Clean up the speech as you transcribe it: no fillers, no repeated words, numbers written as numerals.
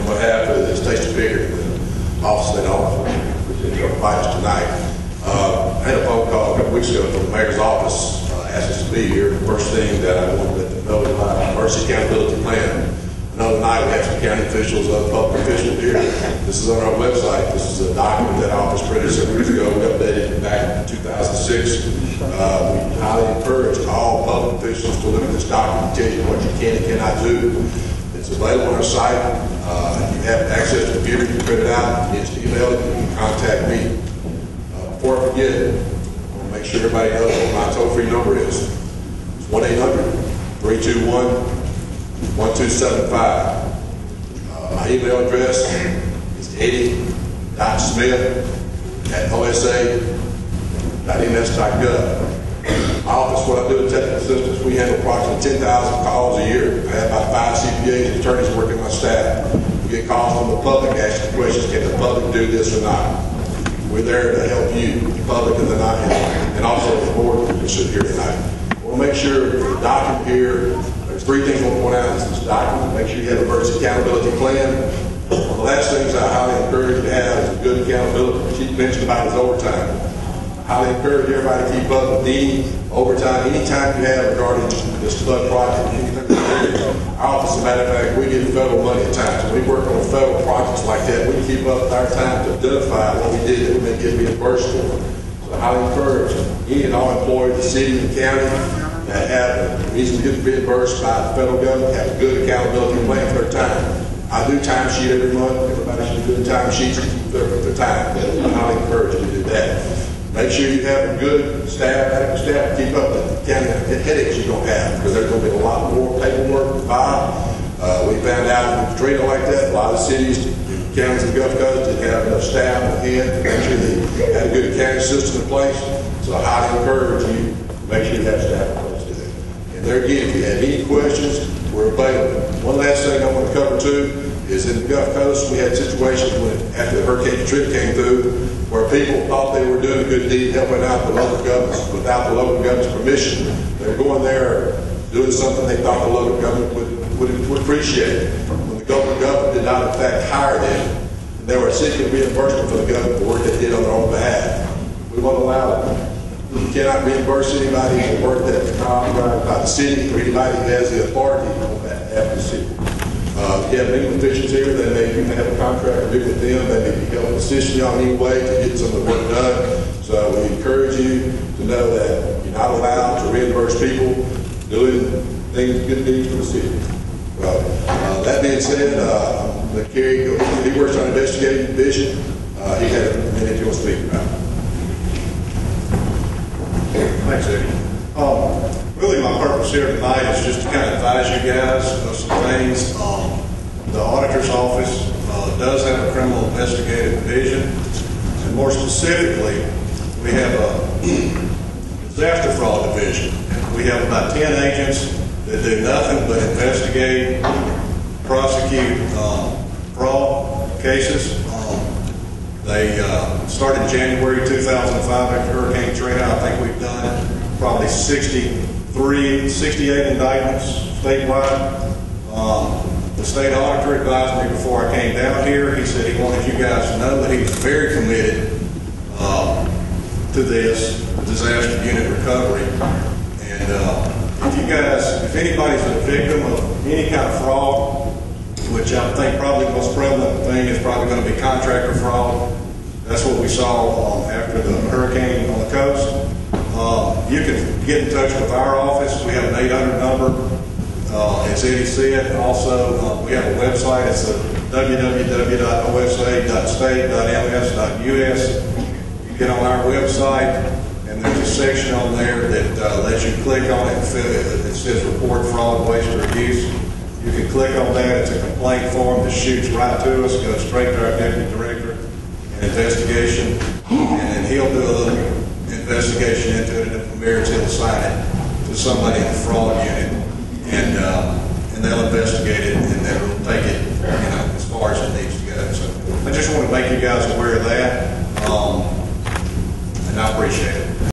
on behalf of the Station Picker, the office that office that invite us tonight. I had a phone call a couple weeks ago from the mayor's office, asked us to be here. The first thing that I wanted to let them know is about our emergency accountability plan. Another night we have some county officials, other public officials here. This is on our website. This is a document that office printed several years ago. We updated it back in 2006. We highly encourage all public officials to look at this document, tell you what you can and cannot do. It's available on our site. If you have access to a computer, you can print it out. You can just email it. You can contact me. Before I forget, I want to make sure everybody knows what my toll-free number is. It's 1-800-321-1275. My email address is eddie.smith@osa.ms.gov. My office, what I do in technical assistance, we handle approximately 10,000 calls a year. I have about 5 CPAs and attorneys working on my staff. We get calls from the public asking questions, can the public do this or not? We're there to help you, the public and the not, and also the board that should here tonight. We'll make sure the document here. There's 3 things I want to point out in this document. Make sure you have a emergency accountability plan. One of the last things I highly encourage you to have is a good accountability. She mentioned about his overtime. I highly encourage everybody to keep up with the overtime anytime you have regarding this flood project. Our office, as a matter of fact, we get federal money at times. When we work on federal projects like that, we keep up with our time to identify what we did that we may get reimbursed for. So I highly encourage any and all employees, the city and the county, that have a reason to get reimbursed by the federal government, have a good accountability plan for their time. I do time sheet every month. Everybody should be doing time sheets to keep their time. I highly encourage you to do that. Make sure you have a good staff, adequate staff to keep up with the county headaches you're going to have, because there's going to be a lot more paperwork to file. We found out with Katrina like that, a lot of cities, counties in the Gulf Coast didn't have enough staff on hand to make sure they had a good accounting system in place. So I highly encourage you to make sure you have staff in place. There again, if you have any questions, we're available. One last thing I want to cover too is in the Gulf Coast, we had situations when after the Hurricane Katrina came through where people thought they were doing a good deed helping out the local governments without the local government's permission. They were going there doing something they thought the local government would appreciate. When the local government did not in fact hire them, and they were seeking reimbursement for the government for work they did on their own behalf. We won't allow it. You cannot reimburse anybody for work that's not authorized by the city or anybody who has the authority on behalf of the city. If you have legal officials here, then you may have a contract to do with them. They may be helping assist you on any way to get some of the work done. So we encourage you to know that you're not allowed to reimburse people doing things, good deeds for the city. Well, that being said, let Kerry go. He works on investigating division. He had a minute to speak about. Thanks, Eddie. Really my purpose here tonight is just to kind of advise you guys of some things. The auditor's office does have a criminal investigative division, and more specifically, we have a disaster fraud division. We have about 10 agents that do nothing but investigate, prosecute fraud cases. They started in January 2005 after Hurricane Katrina. I think we've done probably 68 indictments statewide. The state auditor advised me before I came down here. He said he wanted you guys to know that he was very committed to this disaster unit recovery. And if anybody's a victim of any kind of fraud, which I think probably the most prevalent thing is probably going to be contractor fraud. That's what we saw after the hurricane on the coast. You can get in touch with our office. We have an 800 number, as Eddie said. Also, we have a website. It's www.osa.state.ms.us. You get on our website, and there's a section on there that lets you click on it. It says report fraud, waste, or abuse. You can click on that. It's a complaint form that shoots right to us, goes straight to our deputy director in investigation, and then he'll do a little investigation into it, and from there he'll assign it to somebody in the fraud unit, and they'll investigate it, and they'll take it, as far as it needs to go. So I just want to make you guys aware of that, and I appreciate it.